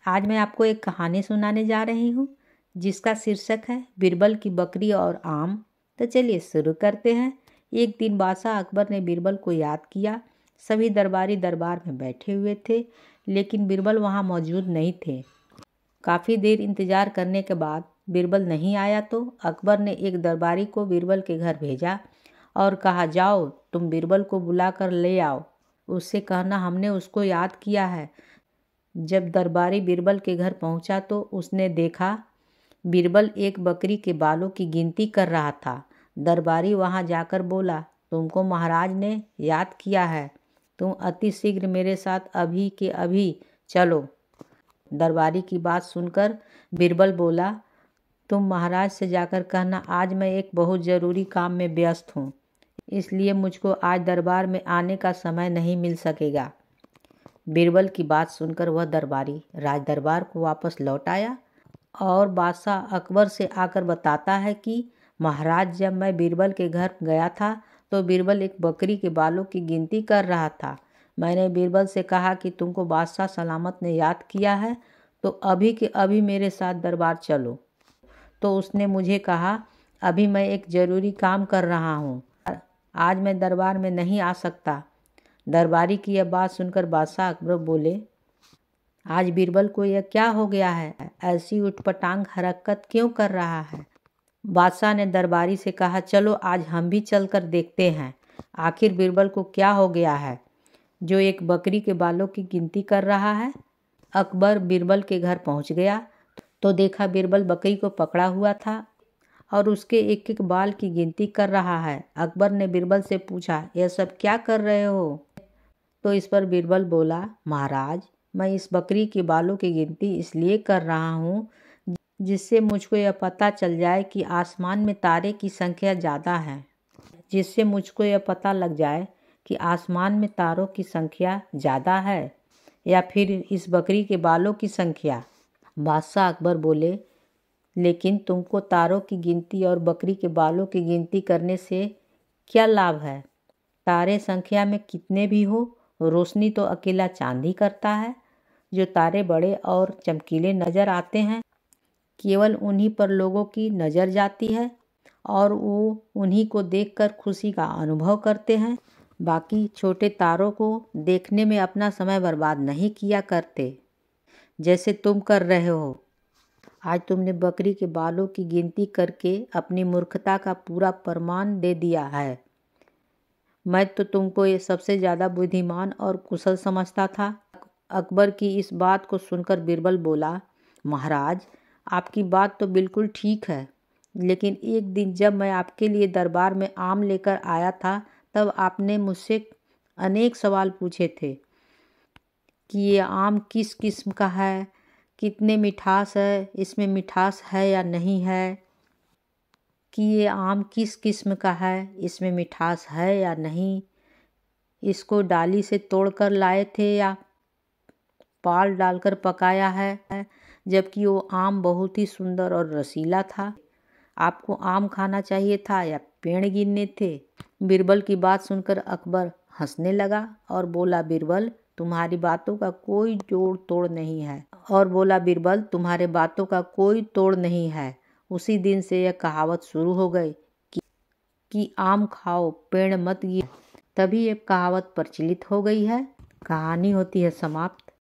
आज मैं आपको एक कहानी सुनाने जा रही हूँ जिसका शीर्षक है बीरबल की बकरी और आम। तो चलिए शुरू करते हैं। एक दिन बादशाह अकबर ने बीरबल को याद किया। सभी दरबारी दरबार में बैठे हुए थे, लेकिन बीरबल वहाँ मौजूद नहीं थे। काफ़ी देर इंतजार करने के बाद बीरबल नहीं आया तो अकबर ने एक दरबारी को बीरबल के घर भेजा और कहा, जाओ तुम बीरबल को बुला कर ले आओ, उससे कहना हमने उसको याद किया है। जब दरबारी बीरबल के घर पहुंचा तो उसने देखा बीरबल एक बकरी के बालों की गिनती कर रहा था। दरबारी वहां जाकर बोला, तुमको महाराज ने याद किया है, तुम अति शीघ्र मेरे साथ अभी के अभी चलो। दरबारी की बात सुनकर बीरबल बोला, तुम महाराज से जाकर कहना आज मैं एक बहुत ज़रूरी काम में व्यस्त हूँ, इसलिए मुझको आज दरबार में आने का समय नहीं मिल सकेगा। बीरबल की बात सुनकर वह दरबारी राज दरबार को वापस लौट आया और बादशाह अकबर से आकर बताता है कि महाराज, जब मैं बीरबल के घर गया था तो बीरबल एक बकरी के बालों की गिनती कर रहा था। मैंने बीरबल से कहा कि तुमको बादशाह सलामत ने याद किया है, तो अभी के अभी मेरे साथ दरबार चलो। तो उसने मुझे कहा, अभी मैं एक ज़रूरी काम कर रहा हूँ, आज मैं दरबार में नहीं आ सकता। दरबारी की यह बात सुनकर बादशाह अकबर बोले, आज बीरबल को यह क्या हो गया है, ऐसी उटपटांग हरकत क्यों कर रहा है। बादशाह ने दरबारी से कहा, चलो आज हम भी चलकर देखते हैं आखिर बीरबल को क्या हो गया है जो एक बकरी के बालों की गिनती कर रहा है। अकबर बीरबल के घर पहुंच गया तो देखा बीरबल बकरी को पकड़ा हुआ था और उसके एक एक बाल की गिनती कर रहा है। अकबर ने बीरबल से पूछा, यह सब क्या कर रहे हो। तो इस पर बीरबल बोला, महाराज, मैं इस बकरी के बालों की गिनती इसलिए कर रहा हूँ जिससे मुझको यह पता चल जाए कि आसमान में तारे की संख्या ज़्यादा है, जिससे मुझको यह पता लग जाए कि आसमान में तारों की संख्या ज़्यादा है या फिर इस बकरी के बालों की संख्या। बादशाह अकबर बोले, लेकिन तुमको तारों की गिनती और बकरी के बालों की गिनती करने से क्या लाभ है। तारे संख्या में कितने भी हो, रोशनी तो अकेला चांद ही करता है। जो तारे बड़े और चमकीले नज़र आते हैं, केवल उन्हीं पर लोगों की नज़र जाती है और वो उन्हीं को देखकर खुशी का अनुभव करते हैं। बाकी छोटे तारों को देखने में अपना समय बर्बाद नहीं किया करते, जैसे तुम कर रहे हो। आज तुमने बकरी के बालों की गिनती करके अपनी मूर्खता का पूरा प्रमाण दे दिया है। मैं तो तुमको ये सबसे ज़्यादा बुद्धिमान और कुशल समझता था। अकबर की इस बात को सुनकर बीरबल बोला, महाराज, आपकी बात तो बिल्कुल ठीक है, लेकिन एक दिन जब मैं आपके लिए दरबार में आम लेकर आया था तब आपने मुझसे अनेक सवाल पूछे थे कि ये आम किस किस्म का है, कितने मिठास है, इसमें मिठास है या नहीं है, कि ये आम किस किस्म का है, इसमें मिठास है या नहीं, इसको डाली से तोड़कर लाए थे या पाल डालकर पकाया है, जबकि वो आम बहुत ही सुंदर और रसीला था। आपको आम खाना चाहिए था या पेड़ गिनने थे। बीरबल की बात सुनकर अकबर हंसने लगा और बोला, बीरबल, तुम्हारी बातों का कोई जोड़ तोड़ नहीं है। तुम्हारे बातों का कोई तोड़ नहीं है। उसी दिन से यह कहावत शुरू हो गई कि आम खाओ पेड़ मत गिनो। तभी ये कहावत प्रचलित हो गई है। कहानी होती है समाप्त।